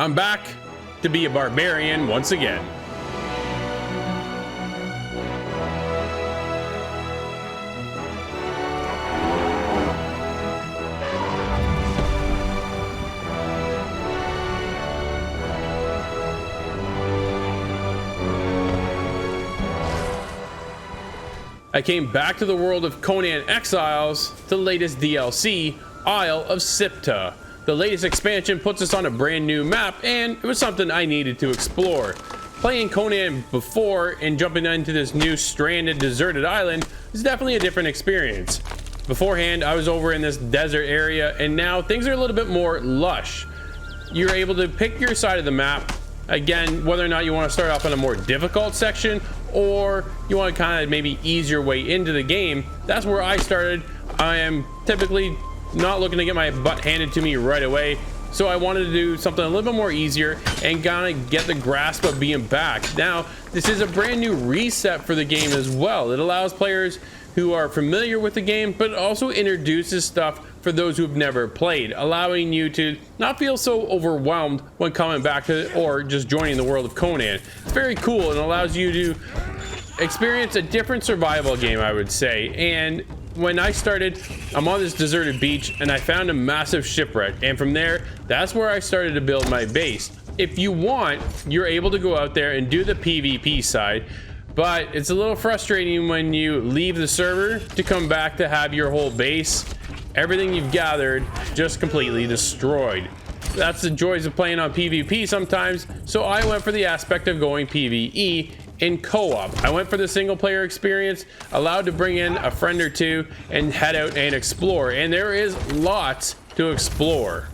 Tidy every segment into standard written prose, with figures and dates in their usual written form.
I'm back to be a barbarian once again. I came back to the world of Conan Exiles, the latest DLC, Isle of Siptah. The latest expansion puts us on a brand new map, and it was something I needed to explore. Playing Conan before and jumping into this new stranded, deserted island is definitely a different experience. Beforehand, I was over in this desert area, and now things are a little bit more lush. You're able to pick your side of the map. Again, whether or not you want to start off on a more difficult section or you want to kind of maybe ease your way into the game, that's where I started. I am typically not looking to get my butt handed to me right away, so I wanted to do something a little bit more easier and kind of get the grasp of being back. Now, this is a brand new reset for the game as well. It allows players who are familiar with the game, but it also introduces stuff for those who've never played, allowing you to not feel so overwhelmed when coming back to or just joining the world of Conan. It's very cool and allows you to experience a different survival game, I would say. And when I started, I'm on this deserted beach and I found a massive shipwreck, and from there, that's where I started to build my base. If you want, you're able to go out there and do the PvP side, but it's a little frustrating when you leave the server to come back to have your whole base, everything you've gathered, just completely destroyed. That's the joys of playing on PvP sometimes, so I went for the aspect of going PvE in co-op. I went for the single player experience, allowed to bring in a friend or two and head out and explore, and there is lots to explore.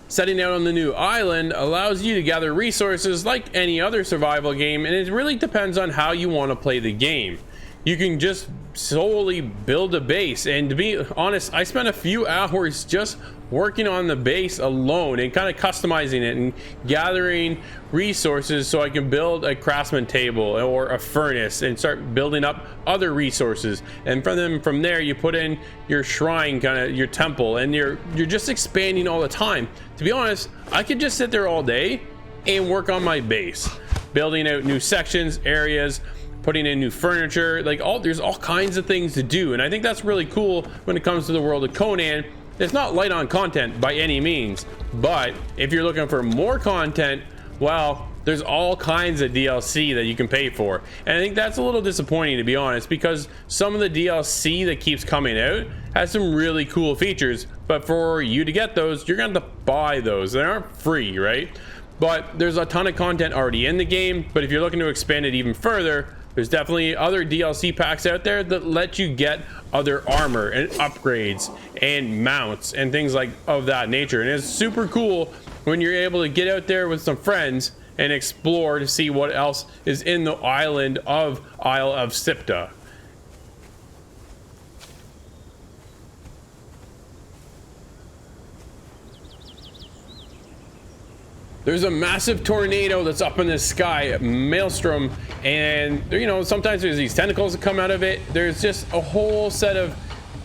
Setting out on the new island allows you to gather resources like any other survival game, and it really depends on how you want to play the game. You can just solely build a base, and to be honest, I spent a few hours just working on the base alone and kind of customizing it and gathering resources so I can build a craftsman table or a furnace and start building up other resources. And from there you put in your shrine, kind of your temple, and you're just expanding all the time. To be honest, I could just sit there all day and work on my base, building out new sections, areas, putting in new furniture, there's all kinds of things to do. And I think that's really cool when it comes to the world of Conan. It's not light on content by any means, but if you're looking for more content, well, there's all kinds of DLC that you can pay for. And I think that's a little disappointing, to be honest, because some of the DLC that keeps coming out has some really cool features, but for you to get those, you're going to have to buy those. They aren't free, right? But there's a ton of content already in the game, but if you're looking to expand it even further, there's definitely other DLC packs out there that let you get other armor and upgrades and mounts and things like of that nature. And it's super cool when you're able to get out there with some friends and explore to see what else is in the island of Isle of Siptah. There's a massive tornado that's up in the sky, Maelstrom, and sometimes there's these tentacles that come out of it. There's just a whole set of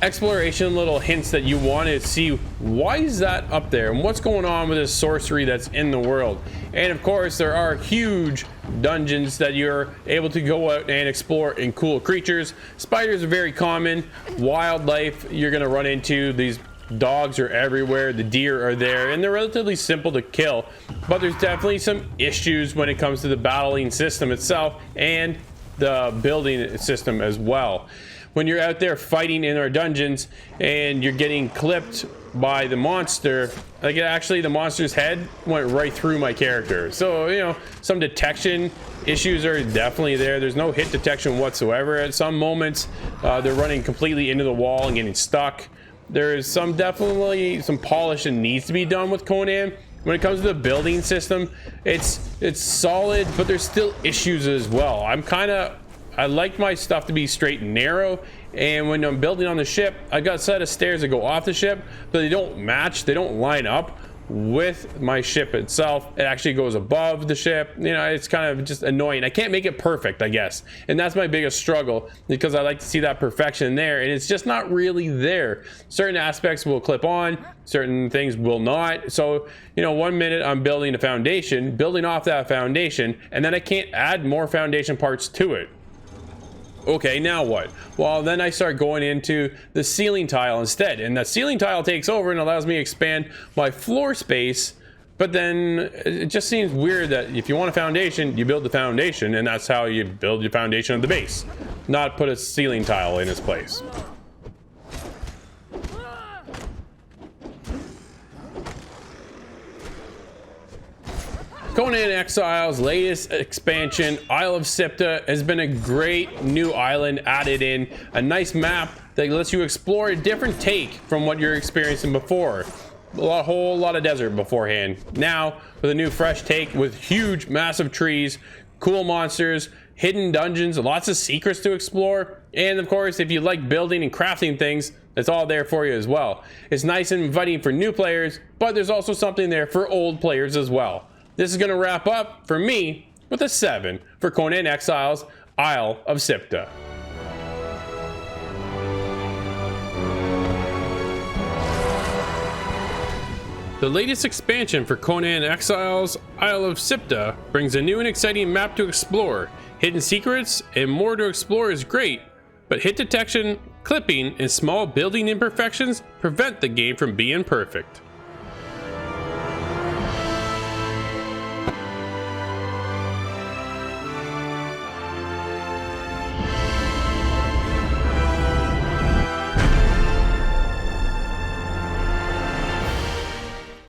exploration little hints that you want to see. Why is that up there, and what's going on with this sorcery that's in the world? And of course, there are huge dungeons that you're able to go out and explore, and cool creatures. Spiders are very common. Wildlife, you're going to run into these dogs are everywhere, the deer are there, and they're relatively simple to kill, but there's definitely some issues when it comes to the battling system itself and the building system as well. When you're out there fighting in our dungeons and you're getting clipped by the monster, actually the monster's head went right through my character. So some detection issues are definitely there. There's no hit detection whatsoever. At some moments they're running completely into the wall and getting stuck. There is definitely some polish that needs to be done with Conan. When it comes to the building system, it's solid, but there's still issues as well. I like my stuff to be straight and narrow, and when I'm building on the ship, I got a set of stairs that go off the ship, but they don't match, they don't line up with my ship itself. It actually goes above the ship. You know, it's kind of just annoying. I can't make it perfect, I guess, and that's my biggest struggle, because I like to see that perfection there, and it's just not really there. Certain aspects will clip on, certain things will not. So, you know, 1 minute I'm building a foundation, building off that foundation, and then I can't add more foundation parts to it. Okay, now what? Well, then I start going into the ceiling tile instead, and the ceiling tile takes over and allows me to expand my floor space. But then it just seems weird that if you want a foundation, you build the foundation, and that's how you build your foundation of the base, not put a ceiling tile in its place. Conan Exiles' latest expansion, Isle of Siptah, has been a great new island added in, a nice map that lets you explore a different take from what you're experiencing before. A whole lot of desert beforehand. Now, with a new fresh take with huge, massive trees, cool monsters, hidden dungeons, lots of secrets to explore, and of course, if you like building and crafting things, it's all there for you as well. It's nice and inviting for new players, but there's also something there for old players as well. This is going to wrap up, for me, with a 7 for Conan Exiles, Isle of Siptah. The latest expansion for Conan Exiles, Isle of Siptah, brings a new and exciting map to explore. Hidden secrets and more to explore is great, but hit detection, clipping, and small building imperfections prevent the game from being perfect.